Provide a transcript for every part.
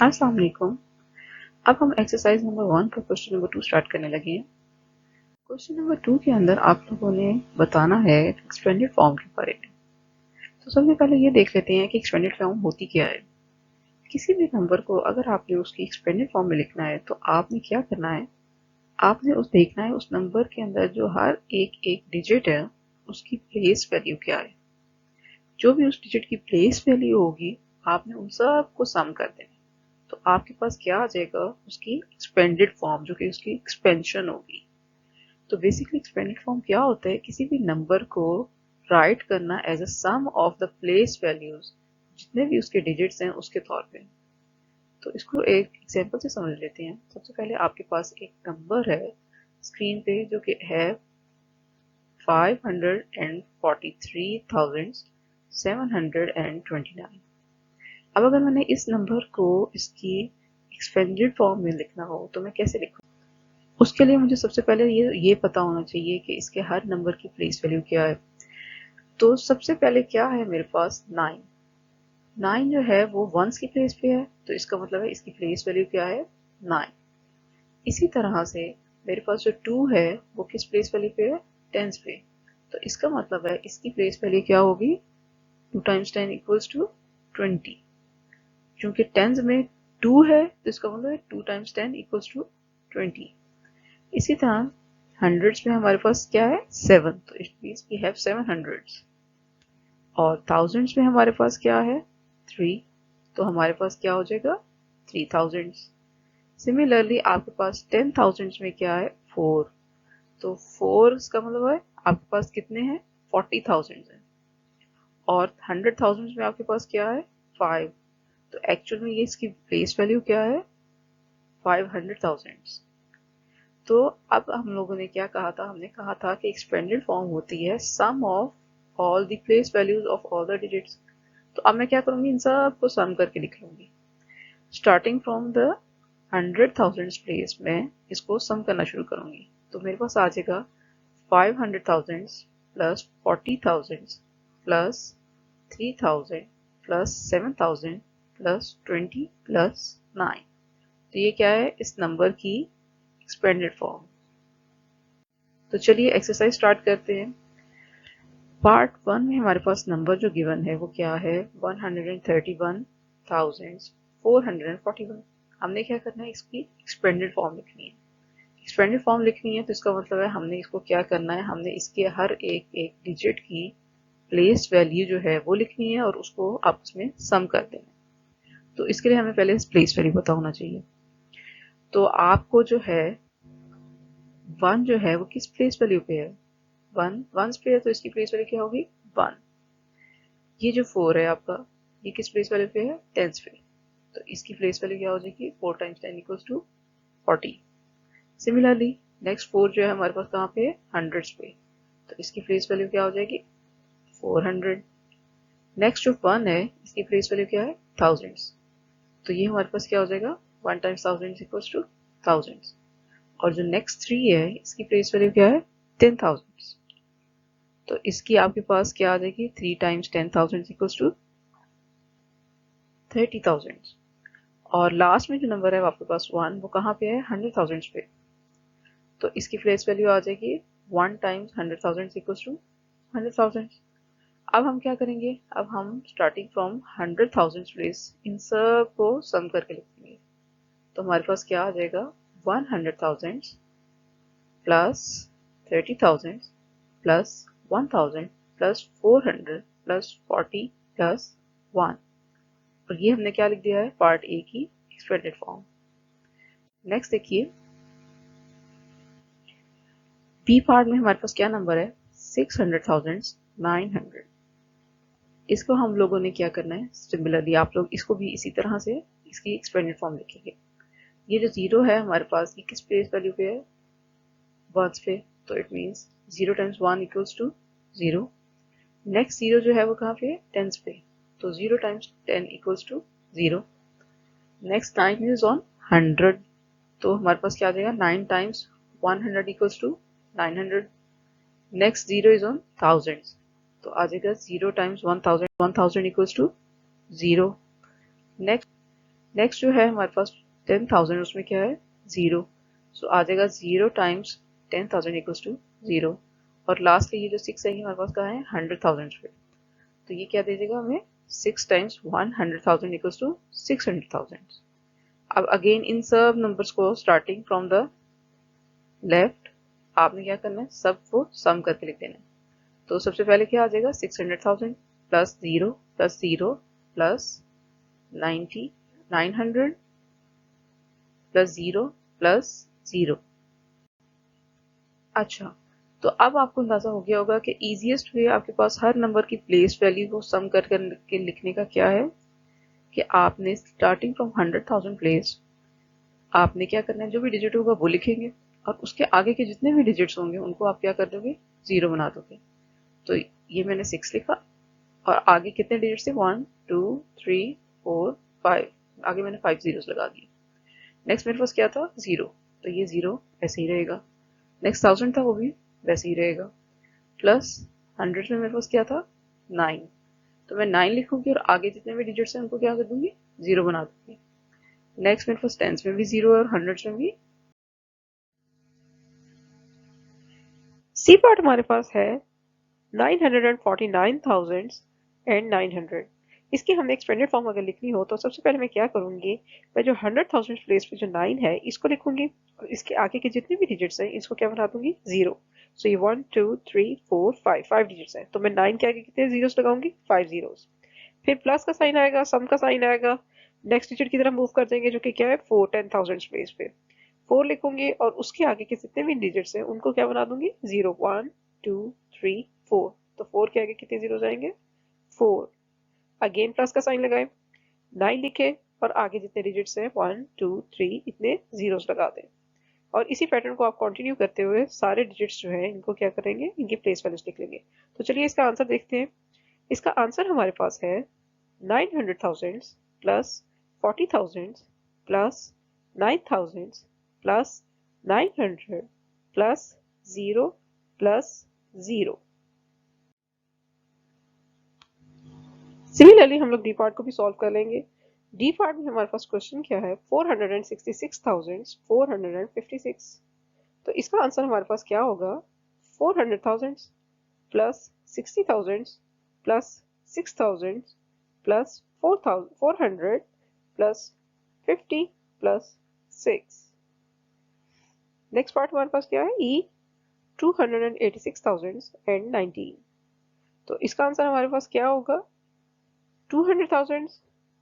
अस्सलाम वालेकुम। अब हम एक्सरसाइज नंबर 1 का क्वेश्चन नंबर 2 स्टार्ट करने लगे हैं। क्वेश्चन नंबर 2 के अंदर आप लोगों ने बताना है एक्सपेंडेड फॉर्म के बारे में। तो सबसे पहले ये देख लेते हैं कि एक्सपेंडेड फॉर्म होती क्या है। किसी भी नंबर को अगर आपने उसकी एक्सपेंडेड फॉर्म में लिखना है तो आपने क्या करना है, आपने उस देखना है उस नंबर के अंदर जो हर एक एक डिजिट है उसकी प्लेस वैल्यू क्या है। जो भी उस डिजिट की प्लेस वैल्यू होगी आपने उन सबको सम कर देना। तो आपके पास क्या आ जाएगा, उसकी एक्सपेंडेड फॉर्म, जो कि उसकी एक्सपेंशन होगी। तो बेसिकली एक्सपेंडेड फॉर्म क्या होता है, किसी भी नंबर को राइट करना as a sum of the place values, जितने भी उसके डिजिट्स हैं उसके तौर पे। तो इसको एक एग्जांपल से समझ लेते हैं। सबसे पहले आपके पास एक नंबर है स्क्रीन पे जो कि है 543,729। अब अगर मैंने इस नंबर को इसकी एक्सपेंडेड फॉर्म में लिखना हो तो मैं कैसे लिखूं। उसके लिए मुझे सबसे पहले ये पता होना चाहिए कि इसके हर नंबर की प्लेस वैल्यू क्या है। तो सबसे पहले क्या है मेरे पास 9। 9 जो है वो वंस की प्लेस पे है, तो इसका मतलब है इसकी प्लेस वैल्यू क्या है 9। इसी तरह से मेरे पास जो 2 है वो किस प्लेस वैल्यू पे है, टेंस पे। तो इसका मतलब है इसकी प्लेस वैल्यू क्या होगी, 2 टाइम्स 10 इक्वल्स टू 20। क्योंकि टेंस में 2 है तो इसका मतलब है 2 टाइम्स 10 इक्वल्स टू 20। इसी तरह हंड्रेड्स में हमारे पास क्या है 7, तो it means we have 7 hundreds. और थाउजेंड्स में हमारे पास क्या है 3, तो हमारे पास क्या हो जाएगा 3000। सिमिलरली आपके पास 10,000 में क्या है 4, तो 4 का मतलब है आपके पास कितने हैं 40,000 है। और 100,000 में आपके पास क्या है 5, तो एक्चुअल में ये इसकी प्लेस वैल्यू क्या है 500,000। तो अब हम लोगों ने क्या कहा था, हमने कहा था कि एक्सपेंडेड फॉर्म होती है sum of all the place values of all the digits. तो अब मैं क्या करूंगी, इन सबको सम करके लिख लूंगी। स्टार्टिंग फ्रॉम द 100,000 प्लेस में इसको सम करना शुरू करूंगी। तो मेरे पास आ जाएगा 500,000 plus 40,000 plus 3,000 plus 7,000 plus 20 plus 9। तो ये क्या है इस नंबर की एक्सपेंडेड फॉर्म। तो चलिए एक्सरसाइज स्टार्ट करते हैं। पार्ट 1 में हमारे पास नंबर जो गिवन है वो क्या है 131,441। हमने क्या करना है, इसकी एक्सपेंडेड फॉर्म लिखनी है। एक्सपेंडेड फॉर्म लिखनी है तो इसका मतलब है हमने इसको क्या करना है, हमने इसके हर एक एक डिजिट की प्लेस वैल्यू जो है वो लिखनी है और उसको आपस में सम कर देना है। तो इसके लिए हमें पहले प्लेस वैल्यू पता होना चाहिए। तो आपको जो है 1 जो है वो किस प्लेस वैल्यू पे है, 1 वंस पे है, तो इसकी प्लेस वैल्यू क्या होगी 1। ये जो 4 है आपका, ये किस प्लेस वैल्यू पे है टेंस पे, तो इसकी प्लेस वैल्यू क्या हो जाएगी 4 times 10 equals to 40। Similarly next 4 जो है हमारे पास कहाँ पे है हंड्रेड्स पे, तो इसकी प्लेस वैल्यू क्या हो जाएगी 400। नेक्स्ट जो 1 है इसकी प्लेस वैल्यू क्या है थाउजेंड्स, तो ये हमारे पास क्या हो जाएगा 1 times thousands equals two thousands. और जो नेक्स्ट 3 है इसकी प्लेस वैल्यू क्या है 10,000, तो इसकी आपके पास क्या आ जाएगी 3 टाइम्स 10,000 इक्वल्स टू 30,000। और लास्ट में जो नंबर है आपके पास 1, वो कहाँ पे है 100,000 पे, तो इसकी प्लेस वैल्यू आ जाएगी 1 टाइम्स 100,000 इक्वल्स टू 100,000। अब हम क्या करेंगे, अब हम स्टार्टिंग फ्रॉम 100,000 प्लेस इन सब को सम करके लिखेंगे। तो हमारे पास क्या आ जाएगा 100,000 plus 30,000 plus 1,000 plus 400 plus 40 plus 1। और ये हमने क्या लिख दिया है पार्ट ए की एक्सपेंडेड फॉर्म। नेक्स्ट देखिए बी पार्ट में हमारे पास क्या नंबर है 600,900। इसको हम लोगों ने क्या करना है, सिमिलरली आप लोग इसको भी इसी तरह से इसकी एक्सपेंडेड फॉर्म लिखेंगे। ये जो 0 है हमारे पास, ये किस प्लेस वैल्यू पे है वंस पे, तो it means 0 times 1 equals to 0। Next 0 जो है वो कहाँ पे है टेंस पे, तो 0 times 10 equals to 0। Next 9 is on 100, तो हमारे पास क्या आ जाएगा 9 times 100 equals to 900। Next 0 is on thousands, तो आ जाएगा 0 times 1000 1000 equals to 0। Next next जो है हमारे पास 10,000, उसमें क्या है 0, सो आ जाएगा 0 टाइम्स 10,000 इक्वल्स टू 0। और लास्ट ये जो 6 है हमारे पास कहाँ है 100,000 पे, तो ये क्या दे देगा हमें 6 टाइम्स 100,000 इक्वल्स टू 600,000। अब अगेन इन सब नंबर्स को स्टार्टिंग फ्रॉम द लेफ्ट आपने क्या करना है, सब को सम करके लिख देना है। तो सबसे पहले क्या आ जाएगा 600,000 plus 0 plus 0 plus 90 900 plus 0 plus 0। अच्छा, तो अब आपको अंदाजा हो गया होगा कि इजीएस्ट वे आपके पास हर नंबर की प्लेस वैल्यू को सम कर के लिखने का क्या है कि आपने स्टार्टिंग फ्रॉम 100,000 प्लेस आपने क्या करना है, जो भी डिजिट होगा वो लिखेंगे और उसके आगे के जितने भी डिजिट्स होंगे उनको आप क्या कर दोगे, 0 बना दोगे। तो ये मैंने 6 लिखा और आगे कितने डिजिट थे 1 2 3 4 5, आगे मैंने 5 जीरोस लगा दिए। नेक्स्ट मेरे पास क्या था 0, तो ये 0 ऐसे ही रहेगा। नेक्स्ट 1000 था वो भी वैसे ही रहेगा। प्लस 100 में मेरे पास क्या था 9, तो मैं 9 लिखूंगी और आगे जितने भी डिजिट्स हैं उनको क्या कर दूंगी 0 बना दूंगी। नेक्स्ट मेरे पास टेंस में भी 0 है और हंड्रेड्स में भी। सी पार्ट हमारे पास है 949,900। इसकी हमें एक्सपेंडेड फॉर्म अगर लिखनी हो तो सबसे पहले मैं क्या करूंगी, मैं जो 100,000 प्लेस पे जो 9 है इसको लिखूंगी और इसके आगे के जितने भी डिजिट्स हैं इसको क्या बना दूंगी 0। सो ये 1 2 3 4 5 5 डिजिट्स हैं, तो मैं 9 के आगे कितने जीरोस लगाऊंगी 5 जीरोस। फिर प्लस का साइन आएगा, सम का साइन आएगा, नेक्स्ट डिजिट की तरफ मूव कर देंगे जो कि क्या है 4 10,000 प्लेस पे 4 लिखूंगी और उसके आगे के जितने भी डिजिट्स हैं उनको क्या बना दूंगी 0 1 2 3 4। तो 4 के आगे कितने जीरो जाएंगे 4। अगेन प्लस का साइन लगाए, 9 लिखे और आगे जितने डिजिट्स हैं 1 2 3 इतने जीरोस लगा दें। और इसी पैटर्न को आप कंटिन्यू करते हुए सारे डिजिट्स जो हैं इनको क्या करेंगे, इनकी प्लेस वैल्यूज लिख लेंगे। तो चलिए इसका आंसर देखते हैं। इसका आंसर हमारे पास है 900,000 plus 40,000 plus 9,000 plus 900 plus 0 plus 0। Similarly हम लोग डी पार्ट को भी सॉल्व कर लेंगे। डी पार्ट में हमारे पास क्वेश्चन क्या है 466,456। तो इसका आंसर हमारे पास क्या होगा 400,000 plus 60,000 plus 6,000 plus 400 plus 50 plus 6। Next part हमारे पास क्या है ई 286,019। तो इसका आंसर हमारे पास क्या होगा 200,000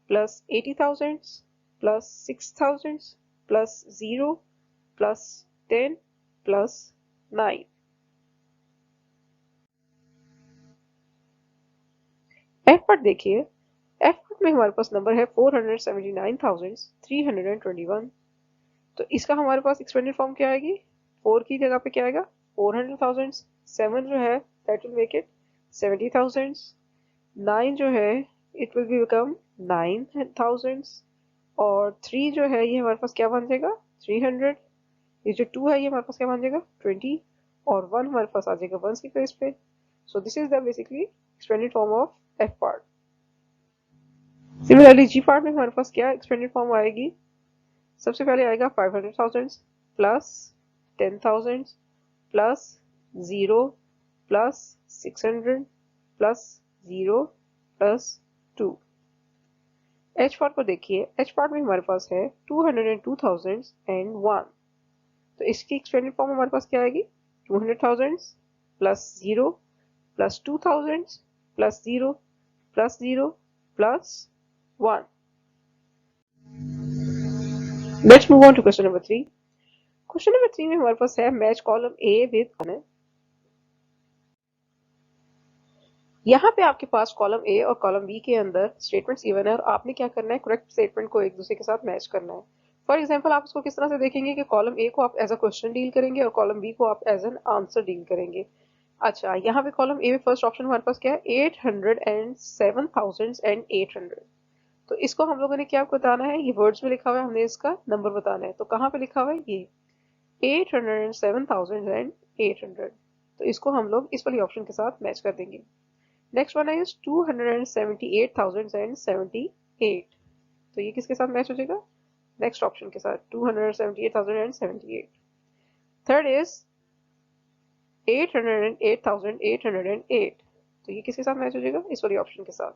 plus 80,000 plus 6,000 plus 0 plus 10 plus 9। F part देखिए, एफ पार्ट में हमारे पास नंबर है 479,321। तो इसका हमारे पास एक्सपेंडेड फॉर्म क्या आएगी, 4 की जगह पे क्या आएगा 400,000, 7 जो है दैट विल मेक इट 70,000, 9 जो है इट विल बी बिकम 9,000 और 3 जो है ये हमारे पास क्या बन जाएगा 300। ये जो 2 है ये हमारे पास क्या बन जाएगा 20 और 1 हमारे पास आ जाएगा 1 की प्लेस पे। So this is the basically expanded form of F part. Similarly G part में हमारे पास क्या एक्सपेंडेड फॉर्म आएगी, सबसे पहले आएगा 500,000 plus 10,000 plus 0 plus 600 plus 0 plus 2। H part को देखिए, एच पार्ट में हमारे पास है 202,001। तो इसकी एक्सपेंडेड फॉर्म हमारे पास क्या आएगी 200,000 plus 0 plus 2,000 plus 0 plus 0 plus 1। Let's move on to question number 3। Question number 3 में हमारे पास है मैच कॉलम ए विद। यहाँ पे आपके पास कॉलम ए और कॉलम बी के अंदर स्टेटमेंट्स गिवन है और आपने क्या करना है करेक्ट स्टेटमेंट को एक दूसरे के साथ मैच करना है। फॉर एग्जाम्पल आप इसको किस तरह से देखेंगे कि कॉलम ए को आप एज अ क्वेश्चन डील करेंगे और कॉलम बी को आप एज एन आंसर डील करेंगे। अच्छा, यहाँ पे कॉलम ए में फर्स्ट ऑप्शन हमारे पास क्या है 807,800। तो इसको हम लोगों ने क्या बताना है, ये वर्ड्स में लिखा हुआ है, हमने इसका नंबर बताना है। तो कहाँ पे लिखा हुआ है ये 807,800। तो इसको हम लोग इस वाली ऑप्शन के साथ मैच कर देंगे। Next one is 278,078। तो तो ये किसके साथ मैच हो जाएगा? नेक्स्ट ऑप्शन के साथ 278,078. Third is 808,808. तो ये किसके साथ मैच हो जाएगा? इस वाली ऑप्शन के साथ.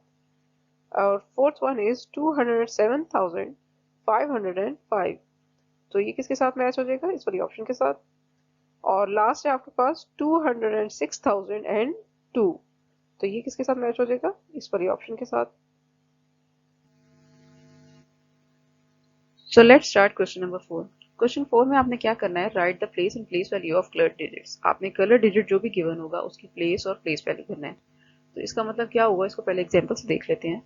और फोर्थ वन इज 207,505. तो ये किसके साथ मैच हो जाएगा? इस वाली ऑप्शन के साथ. और लास्ट है आपके पास 206,002. तो ये किसके साथ मैच हो जाएगा? इस वाली ऑप्शन के साथ. So let's start question number 4. Question 4 में आपने क्या करना है? Right the place and place value of colour digits. आपने कलर डिजिट जो भी गिवन होगा उसकी प्लेस और प्लेस वैल्यू करना है. तो इसका मतलब क्या हुआ? इसको पहले एग्जांपल से देख लेते हैं.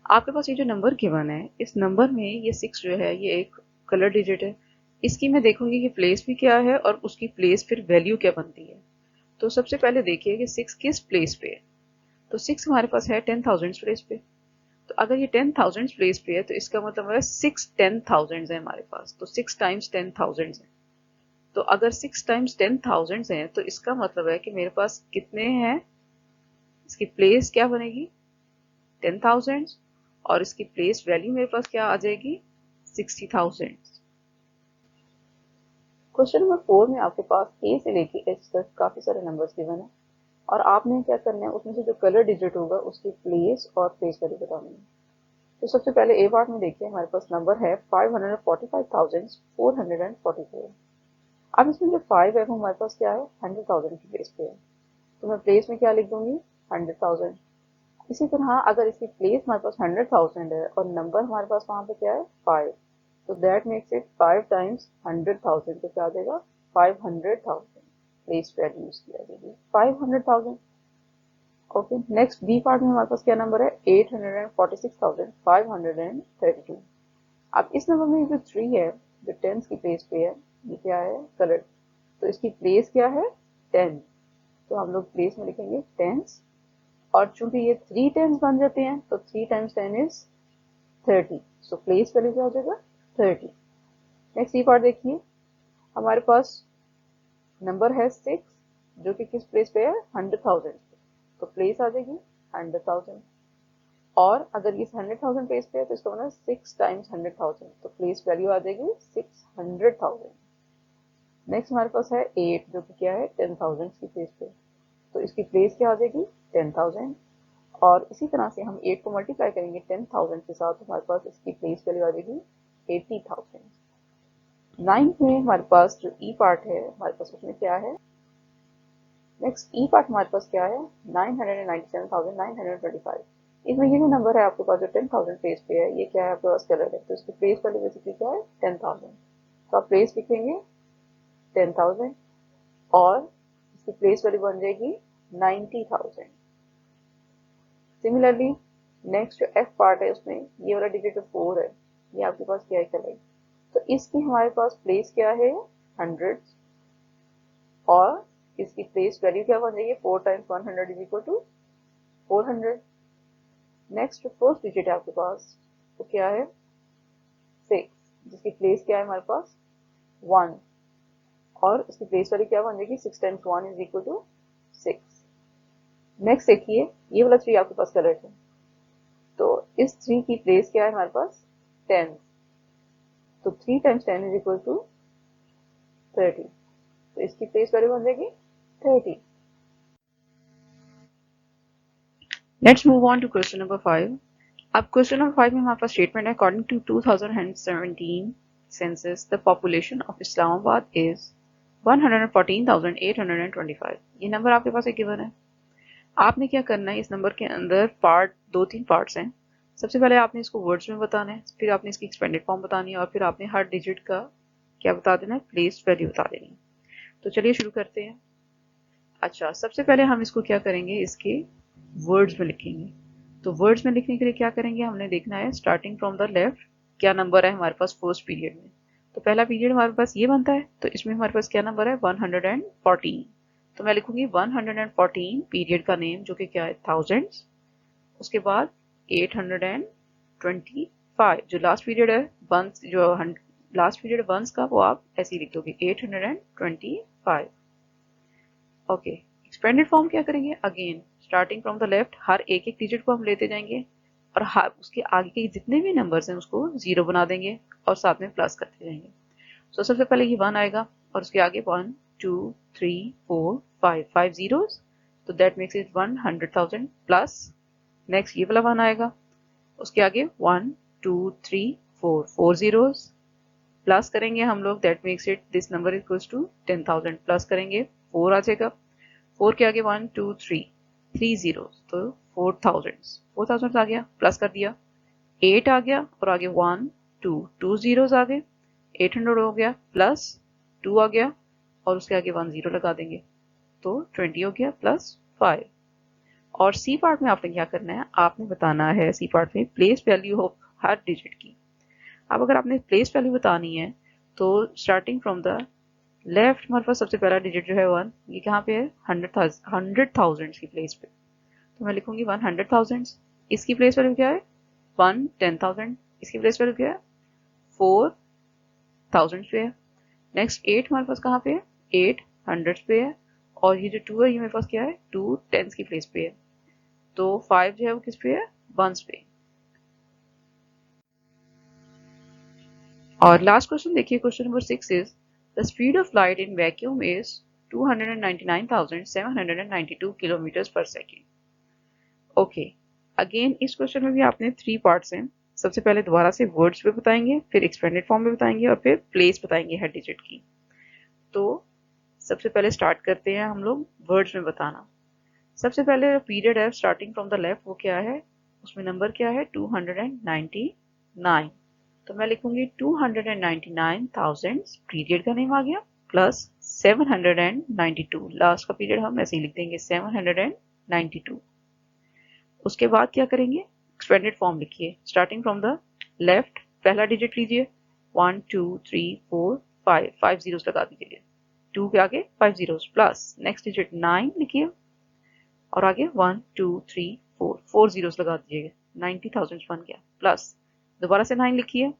आपके पास ये जो नंबर गिवन है, इस नंबर में ये 6 जो है ये एक कलर डिजिट है. इसकी मैं देखूंगी कि प्लेस भी क्या है और उसकी प्लेस फिर वैल्यू क्या बनती है. तो सबसे पहले देखिए कि 6 किस प्लेस पे है. तो 6 हमारे पास है 10,000 प्लेस पे. तो अगर ये 10,000 प्लेस पे है तो इसका मतलब है 6 10,000 है हमारे पास. तो 6 टाइम्स 10,000 है. तो अगर 6 टाइम्स 10,000 है तो इसका मतलब है कि मेरे पास कितने हैं. इसकी प्लेस क्या बनेगी? 10,000. और इसकी प्लेस वैल्यू मेरे पास क्या आ जाएगी? 60,000. क्वेश्चन नंबर 4 में आपके पास ए से लेके एच तक काफी सारे नंबर्स गिवन है और आपने क्या करना है, उसमें से जो कलर डिजिट होगा उसकी प्लेस और प्लेस वैल्यू बतानी है. तो सबसे पहले ए पार्ट में देखिए, हमारे पास नंबर है 545,444. अब इसमें जो 5 है वो हमारे पास क्या है? 100,000 की प्लेस पे है. तो मैं प्लेस में क्या लिख दूंगी? 100,000. इसी तरह अगर इसकी प्लेस हमारे पास 100,000 है और नंबर हमारे पास वहां पे क्या है? 5. तो दैट मेक्स इट 5 टाइम्स 100,000. तो क्या आ जाएगा? 500,000. प्लेस वैल्यू उसकी आ जाएगी 500,000. ओके, नेक्स्ट बी पार्ट में हमारे पास क्या नंबर है? 846,532. अब इस नंबर में जो 3 है, जो टेंस की प्लेस पे है, ये क्या है? कलर. तो इसकी प्लेस क्या है? 10. तो हम लोग प्लेस में लिखेंगे टेंस. और चूंकि ये 3 टेंस बन जाते हैं तो 3 times 10 is 30. So place value क्या हो जाएगा? 30. नेक्स्ट ये पार्ट देखिए, हमारे पास नंबर है 6 जो कि किस प्लेस पे है? 100,000. तो प्लेस आ जाएगी 100,000. और अगर ये 100,000 प्लेस पे है तो इसका मतलब 6 टाइम्स 100,000. तो प्लेस वैल्यू आ जाएगी 600,000. नेक्स्ट हमारे पास है 8 जो कि क्या है? 10,000 की प्लेस पे. तो इसकी प्लेस क्या आ जाएगी? 10,000. और इसी तरह से हम 8 को मल्टीप्लाई करेंगे 10,000 के साथ, हमारे पास इसकी प्लेस वैल्यू आ जाएगी 80,000. 9th में हमारे पास जो ई पार्ट है, हमारे पास उसमें क्या है? नेक्स्ट ई पार्ट हमारे पास क्या है? 997,925. इसमें ये जो नंबर है आपके पास जो 10,000 प्लेस पे है, ये क्या है? आपके पास कलर है. तो इसकी प्लेस वैल्यू बेसिकली क्या है? 10,000. तो आप प्लेस लिखेंगे 10,000 और इसकी प्लेस वैल्यू बन जाएगी 90,000. सिमिलरली नेक्स्ट जो एफ पार्ट है उसमें ये वाला डिजिट जो 4 है, ये आपके पास क्या है? कलर. तो इसकी हमारे पास प्लेस क्या है? 100. और इसकी प्लेस वैल्यू क्या बन जाएगी? 4 times 100 is equal to 400. Next जो फर्स्ट डिजिट है आपके पास वो क्या है? 6, जिसकी प्लेस क्या है हमारे पास? 1. और इसकी प्लेस वैल्यू क्या बन जाएगी? 6 times 1 is equal to 6. Next देखिए, ये वाला 3 आपके पास कलर है. तो इस 3 की प्लेस क्या है हमारे पास? 10. तो 3 टाइम्स 10 इज इक्वल टू 30. तो इसकी प्लेस वैल्यू बन जाएगी 30. Let's move on to question number 5. अब क्वेश्चन नंबर 5 में हमारे पास स्टेटमेंट है, according to 2017 census the population of Islamabad is 114,825. ये नंबर आपके पास एक गिवन है. आपने क्या करना है, इस नंबर के अंदर पार्ट 2-3 पार्ट्स हैं. सबसे पहले आपने इसको वर्ड्स में बताना है, फिर आपने इसकी एक्सपेंडेड फॉर्म बतानी है और फिर आपने हर डिजिट का क्या बता देना है? प्लेस वैल्यू बता देनी है. तो चलिए शुरू करते हैं. अच्छा, सबसे पहले हम इसको क्या करेंगे? इसके वर्ड्स में लिखेंगे. तो वर्ड्स में लिखने के लिए क्या करेंगे? हमने देखना है स्टार्टिंग फ्रॉम द लेफ्ट क्या नंबर है हमारे पास फर्स्ट पीरियड में. तो पहला पीरियड हमारे पास ये बनता है, तो इसमें हमारे पास क्या नंबर है? 114. तो मैं लिखूंगी 114 पीरियड का नेम जो कि क्या है? थाउजेंड्स. उसके बाद 825 जो लास्ट पीरियड है वंस, जो लास्ट पीरियड वंस का, वो आप ऐसे ही लिख दोगे 825. ओके, एक्सपेंडेड फॉर्म क्या करेंगे? Again starting from the left her एक एक डिजिट को हम लेते जाएंगे. और उसके आगे के जितने भी नंबर्स हैं उसको 0 बना देंगे और साथ में प्लस करते जाएंगे। तो सबसे पहले ये 1 आएगा और उसके आगे 1 2 3 4 5 zeros, तो that makes it 100,000 plus. Next ये वाला 1 आएगा, उसके आगे 1 2 3 4 zeros प्लस करेंगे हम लोग, that makes it this number equals to 10,000 plus करेंगे 4 आ जाएगा। 4 के आगे 1 2 3 zeros, तो 4,000 आ गया, प्लस कर दिया। 8 आ गया और आगे 1 2 zeros आ गए, 800 हो गया, प्लस 2 आ गया और उसके आगे 1 0 लगा देंगे, तो 20 हो गया प्लस 5। और सी पार्ट में आपने क्या करना है, आपने बताना है सी पार्ट में place value of her digit की। अब अगर आपने प्लेस वैल्यू बतानी है तो स्टार्टिंग फ्रॉम द लेफ्ट हमारे पास सबसे पहला डिजिट जो है 1, ये कहाँ पे है, 100,000 की प्लेस पे, तो मैं लिखूंगी 100,000। इसकी प्लेस वैल्यू क्या है 1 10,000, इसकी प्लेस वैल्यू क्या है 4,000 पे है। नेक्स्ट 8 हमारे पास कहाँ पे है, 8 100 पे है, और ये जो 2 है ये मेरे पास क्या है 2 10 की प्लेस पे है, तो 5 जो है वो किस पे है 1s पे। और लास्ट क्वेश्चन देखिए, question number 6 is the speed of light in vacuum is 299,792 kilometre पर सेकेंड। ओके, अगेन इस क्वेश्चन में भी आपने 3 पार्ट्स हैं। सबसे पहले दोबारा से वर्ड्स पे बताएंगे, फिर एक्सपेंडेड फॉर्म में बताएंगे और फिर प्लेस बताएंगे हर डिजिट की। तो सबसे पहले स्टार्ट करते हैं हम लोग वर्ड्स में बताना। सबसे पहले पीरियड है स्टार्टिंग फ्रॉम द लेफ्ट, वो क्या है, उसमें नंबर क्या है 299, तो मैं लिखूंगी 299,000 पीरियड का नेम आ गया, प्लस 792, लास्ट का पीरियड हम ऐसे ही लिख देंगे 792। उसके बाद क्या करेंगे, एक्सपेंडेड फॉर्म लिखिए, स्टार्टिंग फ्रॉम द लेफ्ट पहला डिजिट लीजिए 1 2 3 4 5 जीरोस लगा दीजिए, 2 के आगे 5 जीरोस, प्लस नेक्स्ट डिजिट 9 लिखिए और आगे 1 2 3 4 जीरोस लगा दीजिएगा, 90,000 बन गया, प्लस दोबारा से 9 लिखिए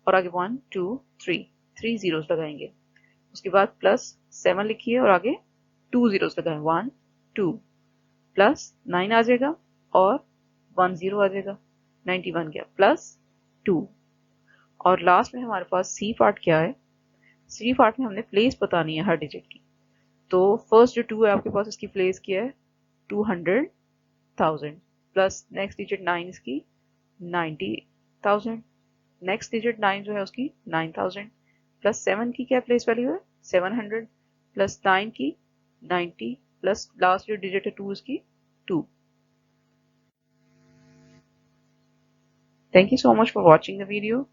और आगे 1 2 3 जीरोस लगाएंगे। उसके बाद प्लस 7 लिखिए और आगे 2 जीरोस लगाएं, 1 2 प्लस 9 आ जाएगा और 1 0 आ जाएगा, 90 बन गया, प्लस 2। और लास्ट में हमारे पास सी पार्ट क्या है, सी पार्ट में हमने प्लेस बतानी है हर डिजिट की। तो फर्स्ट जो 2 है आपके पास, इसकी प्लेस क्या है 200,000, प्लस नेक्स्ट डिजिट 9 इसकी 90,000, नेक्स्ट डिजिट 9 जो है उसकी 9,000, प्लस 7 की क्या प्लेस वैल्यू है 700, प्लस 9 की 90, प्लस लास्ट जो डिजिट है 2 इसकी 2। Thank you so much for watching the video.